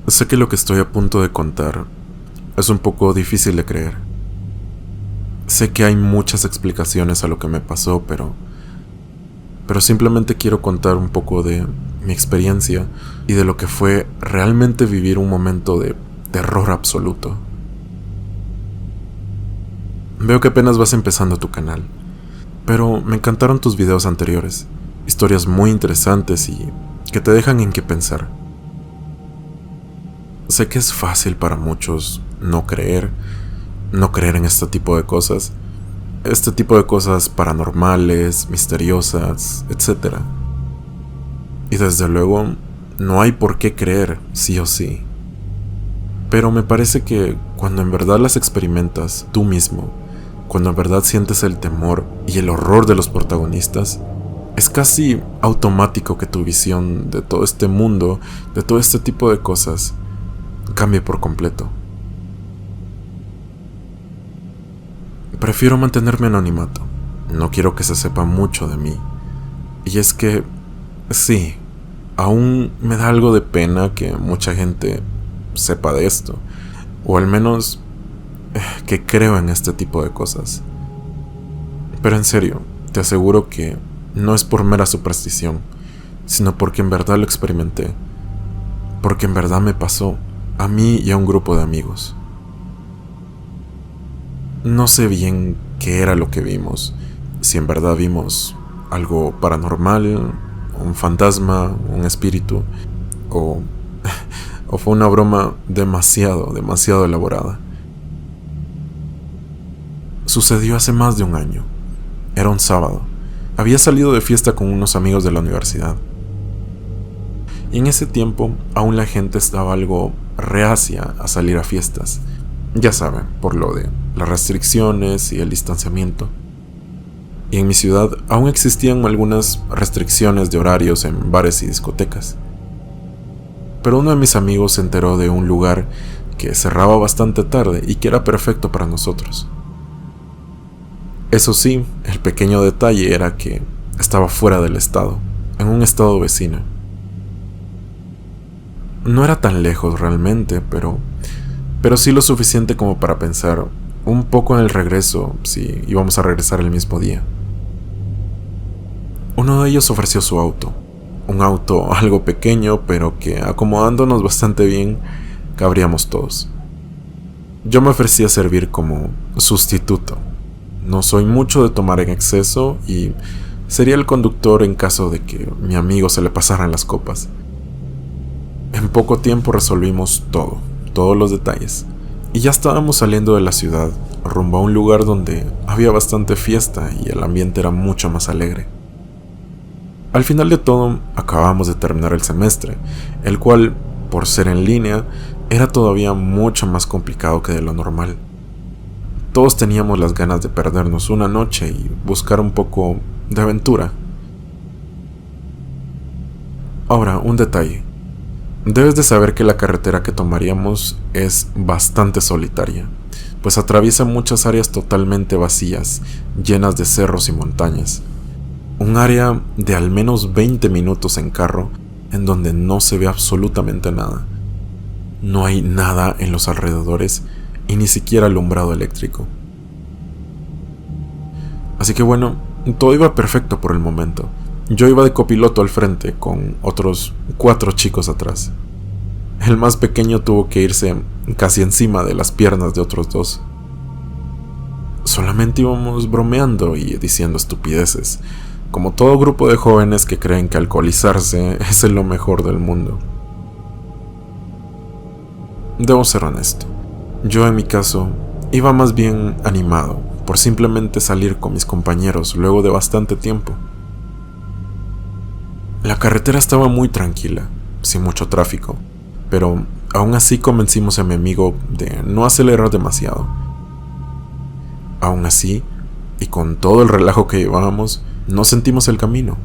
Sé que lo que estoy a punto de contar es un poco difícil de creer. Sé que hay muchas explicaciones a lo que me pasó, pero simplemente quiero contar un poco de mi experiencia y de lo que fue realmente vivir un momento de terror absoluto. Veo que apenas vas empezando tu canal, pero me encantaron tus videos anteriores, historias muy interesantes y que te dejan en qué pensar. Sé que es fácil para muchos no creer en este tipo de cosas paranormales, misteriosas, etc. Y desde luego, no hay por qué creer, sí o sí. Pero me parece que cuando en verdad las experimentas tú mismo, cuando en verdad sientes el temor y el horror de los protagonistas, es casi automático que tu visión de todo este mundo, de todo este tipo de cosas, cambie por completo. Prefiero mantenerme anonimato. No quiero que se sepa mucho de mí. Y es que, sí, aún me da algo de pena que mucha gente sepa de esto. O al menos que creo en este tipo de cosas. Pero en serio, te aseguro que no es por mera superstición, sino porque en verdad lo experimenté. Porque en verdad me pasó a mí y a un grupo de amigos. No sé bien qué era lo que vimos, si en verdad vimos algo paranormal, un fantasma, un espíritu, o, o fue una broma demasiado elaborada. Sucedió hace más de un año. Era un sábado. Había salido de fiesta con unos amigos de la universidad. Y en ese tiempo aún la gente estaba algo reacia a salir a fiestas. Ya saben, por lo de las restricciones y el distanciamiento. Y en mi ciudad aún existían algunas restricciones de horarios en bares y discotecas. Pero uno de mis amigos se enteró de un lugar que cerraba bastante tarde y que era perfecto para nosotros. Eso sí, el pequeño detalle era que estaba fuera del estado, en un estado vecino. No era tan lejos realmente, pero sí lo suficiente como para pensar un poco en el regreso, si íbamos a regresar el mismo día. Uno de ellos ofreció su auto, un auto algo pequeño, pero que acomodándonos bastante bien, cabríamos todos. Yo me ofrecí a servir como sustituto. No soy mucho de tomar en exceso y sería el conductor en caso de que mi amigo se le pasaran las copas. En poco tiempo resolvimos todos los detalles, y ya estábamos saliendo de la ciudad, rumbo a un lugar donde había bastante fiesta y el ambiente era mucho más alegre. Al final de todo, acabamos de terminar el semestre, el cual, por ser en línea, era todavía mucho más complicado que de lo normal. Todos teníamos las ganas de perdernos una noche y buscar un poco de aventura. Ahora, un detalle. Debes de saber que la carretera que tomaríamos es bastante solitaria, pues atraviesa muchas áreas totalmente vacías, llenas de cerros y montañas. Un área de al menos 20 minutos en carro, en donde no se ve absolutamente nada. No hay nada en los alrededores y ni siquiera alumbrado eléctrico. Así que bueno, todo iba perfecto por el momento. Yo iba de copiloto al frente, con otros 4 chicos atrás. El más pequeño tuvo que irse casi encima de las piernas de otros 2. Solamente íbamos bromeando y diciendo estupideces, como todo grupo de jóvenes que creen que alcoholizarse es lo mejor del mundo. Debo ser honesto, yo en mi caso iba más bien animado por simplemente salir con mis compañeros luego de bastante tiempo. La carretera estaba muy tranquila, sin mucho tráfico, pero aún así convencimos a mi amigo de no acelerar demasiado. Aún así, y con todo el relajo que llevábamos, no sentimos el camino.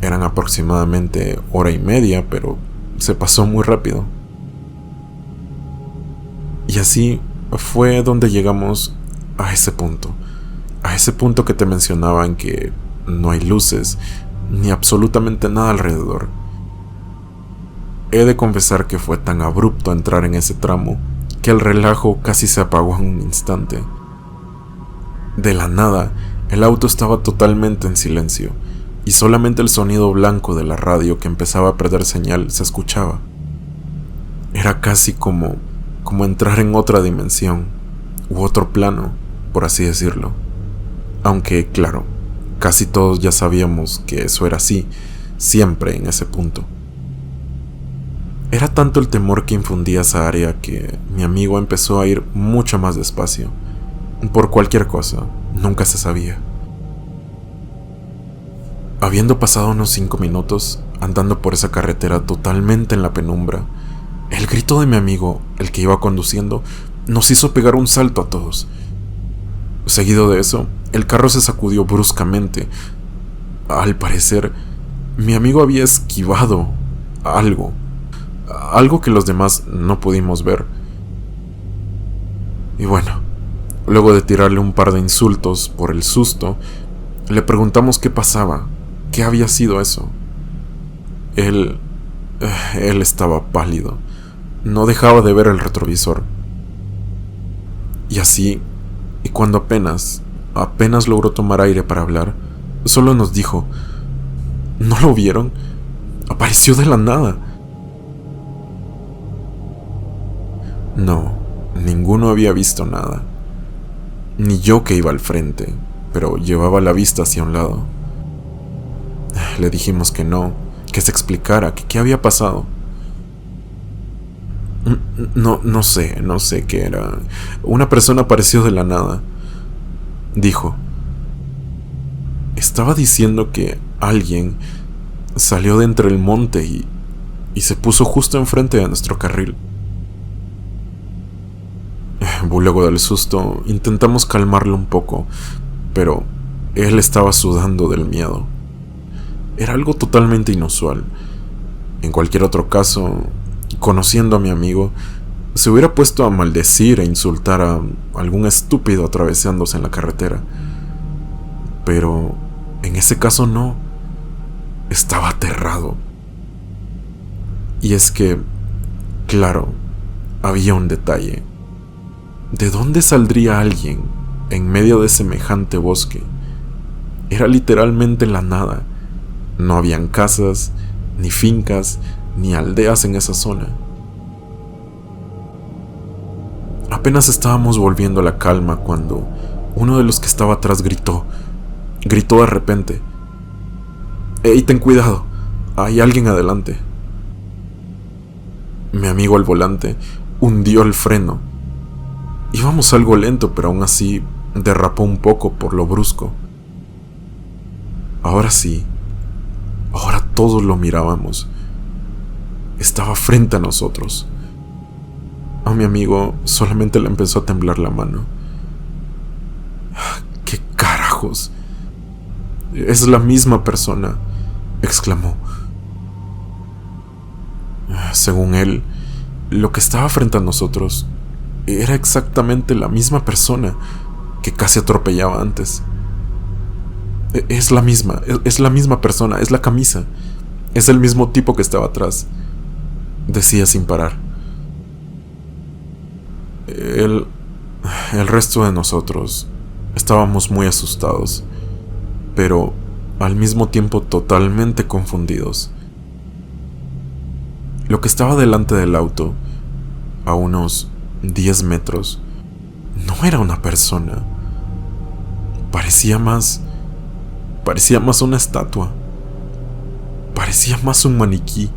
Eran aproximadamente 1:30, pero se pasó muy rápido. Y así fue donde llegamos a ese punto que te mencionaba en que no hay luces, ni absolutamente nada alrededor. He de confesar que fue tan abrupto entrar en ese tramo que el relajo casi se apagó en un instante. De la nada, el auto estaba totalmente en silencio y solamente el sonido blanco de la radio que empezaba a perder señal se escuchaba. Era casi como entrar en otra dimensión u otro plano, por así decirlo. Aunque, claro, casi todos ya sabíamos que eso era así, siempre en ese punto. Era tanto el temor que infundía esa área que mi amigo empezó a ir mucho más despacio. Por cualquier cosa, nunca se sabía. Habiendo pasado unos 5 minutos, andando por esa carretera totalmente en la penumbra, el grito de mi amigo, el que iba conduciendo, nos hizo pegar un salto a todos. Seguido de eso, el carro se sacudió bruscamente. Al parecer, mi amigo había esquivado algo que los demás no pudimos ver. Y bueno, luego de tirarle un par de insultos por el susto, le preguntamos qué pasaba, qué había sido eso. Él estaba pálido, no dejaba de ver el retrovisor. Y así, y cuando apenas logró tomar aire para hablar, solo nos dijo: ¿no lo vieron? Apareció de la nada. No, ninguno había visto nada. Ni yo, que iba al frente, pero llevaba la vista hacia un lado. Le dijimos que no, que se explicara, que qué había pasado. No sé qué era. Una persona apareció de la nada. Dijo. Estaba diciendo que alguien salió de entre el monte y se puso justo enfrente de nuestro carril. Luego del susto, intentamos calmarlo un poco, pero él estaba sudando del miedo. Era algo totalmente inusual. En cualquier otro caso, conociendo a mi amigo, se hubiera puesto a maldecir e insultar a algún estúpido atravesándose en la carretera. Pero en ese caso no. Estaba aterrado. Y es que, claro, había un detalle. ¿De dónde saldría alguien en medio de semejante bosque? Era literalmente la nada. No habían casas, ni fincas, ni aldeas en esa zona. Apenas estábamos volviendo a la calma cuando uno de los que estaba atrás gritó de repente: ¡Ey, ten cuidado! Hay alguien adelante. Mi amigo al volante hundió el freno. Íbamos algo lento, pero aún así derrapó un poco por lo brusco. Ahora sí, ahora todos lo mirábamos. Estaba frente a nosotros. A mi amigo solamente le empezó a temblar la mano. ¡Qué carajos! Es la misma persona, exclamó. Según él, lo que estaba frente a nosotros era exactamente la misma persona que casi atropellaba antes. Es la misma persona, es la camisa, es el mismo tipo que estaba atrás, decía sin parar. El resto de nosotros estábamos muy asustados, pero al mismo tiempo totalmente confundidos. Lo que estaba delante del auto, a unos 10 metros, no era una persona. Parecía más una estatua. Parecía más un maniquí.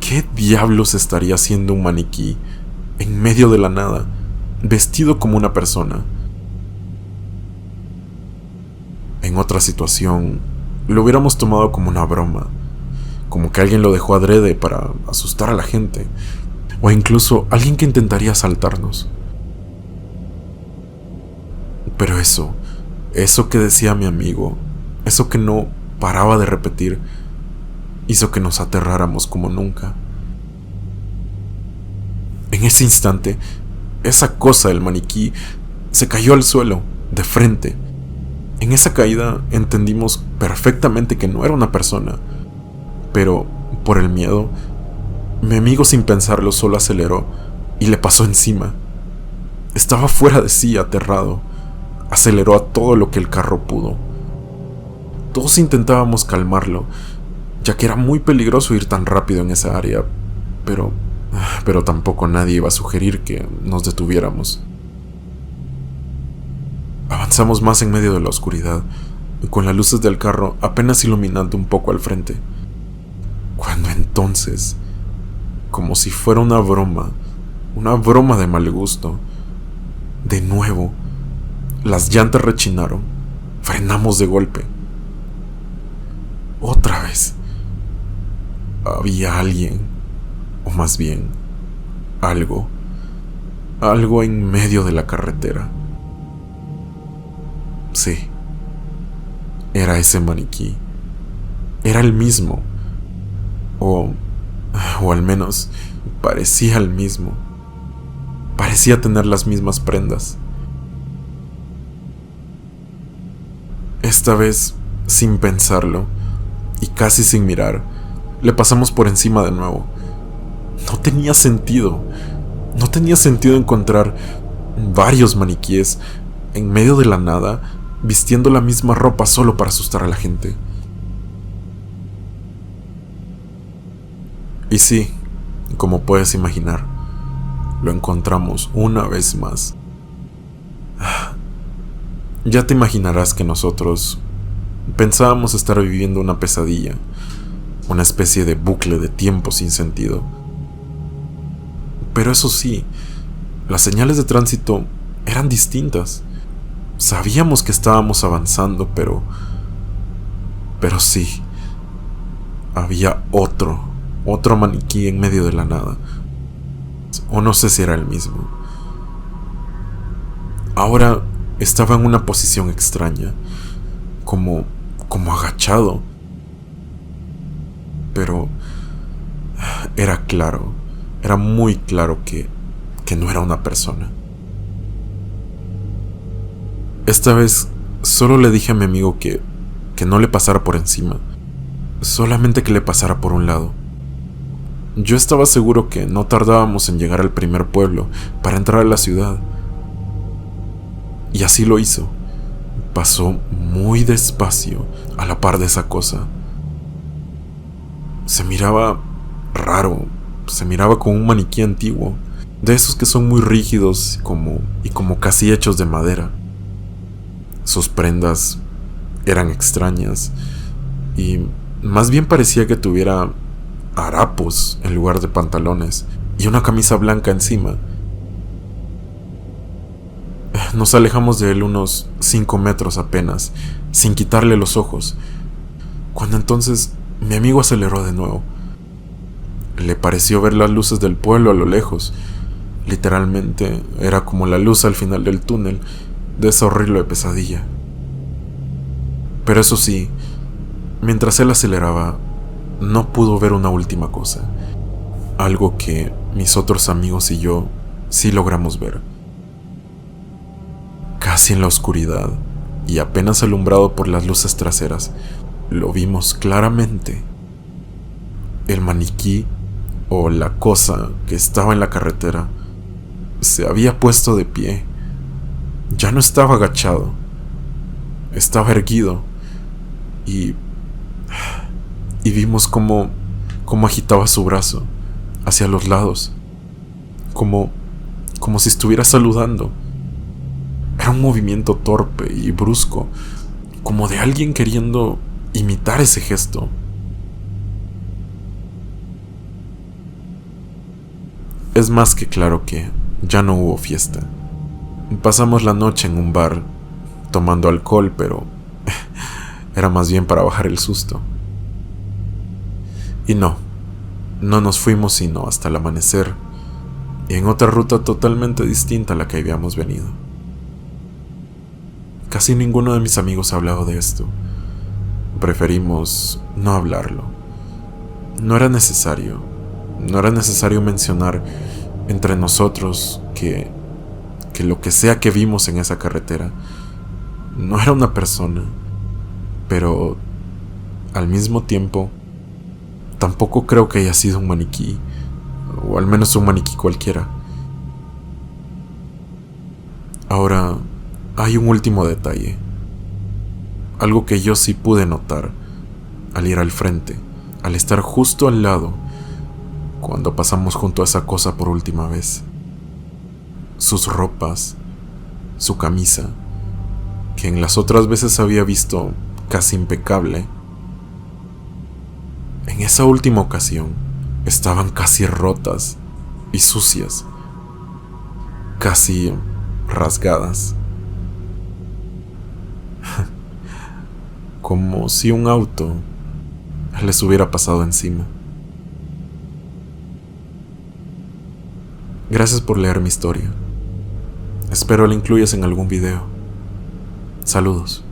¿Qué diablos estaría haciendo un maniquí en medio de la nada, vestido como una persona? En otra situación, lo hubiéramos tomado como una broma, como que alguien lo dejó adrede para asustar a la gente, o incluso alguien que intentaría asaltarnos. Pero eso que decía mi amigo, eso que no paraba de repetir, hizo que nos aterráramos como nunca. En ese instante, esa cosa del maniquí se cayó al suelo, de frente. En esa caída entendimos perfectamente que no era una persona, pero por el miedo, mi amigo sin pensarlo solo aceleró y le pasó encima. Estaba fuera de sí, aterrado. Aceleró a todo lo que el carro pudo. Todos intentábamos calmarlo, ya que era muy peligroso ir tan rápido en esa área, pero tampoco nadie iba a sugerir que nos detuviéramos. Avanzamos más en medio de la oscuridad, con las luces del carro apenas iluminando un poco al frente. Cuando entonces, como si fuera una broma de mal gusto, de nuevo, las llantas rechinaron, frenamos de golpe. Otra vez, había alguien, o más bien, algo en medio de la carretera. Sí, era ese maniquí. Era el mismo. O al menos parecía el mismo. Parecía tener las mismas prendas. Esta vez, sin pensarlo, y casi sin mirar, le pasamos por encima de nuevo. No tenía sentido. No tenía sentido encontrar varios maniquíes en medio de la nada, vistiendo la misma ropa solo para asustar a la gente. Y sí, como puedes imaginar, lo encontramos una vez más. Ya te imaginarás que nosotros pensábamos estar viviendo una pesadilla, una especie de bucle de tiempo sin sentido. Pero eso sí, las señales de tránsito eran distintas. Sabíamos que estábamos avanzando, pero sí, había otro maniquí en medio de la nada. O no sé si era el mismo. Ahora estaba en una posición extraña, como agachado. Pero era claro, era muy claro que no era una persona. Esta vez solo le dije a mi amigo que no le pasara por encima, solamente que le pasara por un lado. Yo estaba seguro que no tardábamos en llegar al primer pueblo para entrar a la ciudad. Y así lo hizo. Pasó muy despacio a la par de esa cosa. Se miraba raro, se miraba como un maniquí antiguo, de esos que son muy rígidos y como casi hechos de madera. Sus prendas eran extrañas y más bien parecía que tuviera harapos en lugar de pantalones y una camisa blanca encima. Nos alejamos de él unos 5 metros apenas, sin quitarle los ojos, cuando entonces mi amigo aceleró de nuevo. Le pareció ver las luces del pueblo a lo lejos. Literalmente era como la luz al final del túnel de esa horrible pesadilla. Pero eso sí, mientras él aceleraba, no pudo ver una última cosa, algo que mis otros amigos y yo sí logramos ver. Casi en la oscuridad y apenas alumbrado por las luces traseras, lo vimos claramente. El maniquí, o la cosa que estaba en la carretera, se había puesto de pie. Ya no estaba agachado, estaba erguido y vimos cómo agitaba su brazo hacia los lados, como si estuviera saludando. Era un movimiento torpe y brusco, como de alguien queriendo imitar ese gesto. Es más que claro que ya no hubo fiesta. Pasamos la noche en un bar, tomando alcohol, pero era más bien para bajar el susto. Y no nos fuimos sino hasta el amanecer, y en otra ruta totalmente distinta a la que habíamos venido. Casi ninguno de mis amigos ha hablado de esto. Preferimos no hablarlo. No era necesario mencionar entre nosotros que lo que sea que vimos en esa carretera no era una persona, pero al mismo tiempo tampoco creo que haya sido un maniquí, o al menos un maniquí cualquiera. Ahora, hay un último detalle, algo que yo sí pude notar al ir al frente, al estar justo al lado, cuando pasamos junto a esa cosa por última vez. Sus ropas, su camisa, que en las otras veces había visto casi impecable, en esa última ocasión estaban casi rotas y sucias, casi rasgadas, como si un auto les hubiera pasado encima. Gracias por leer mi historia. Espero la incluyas en algún video. Saludos.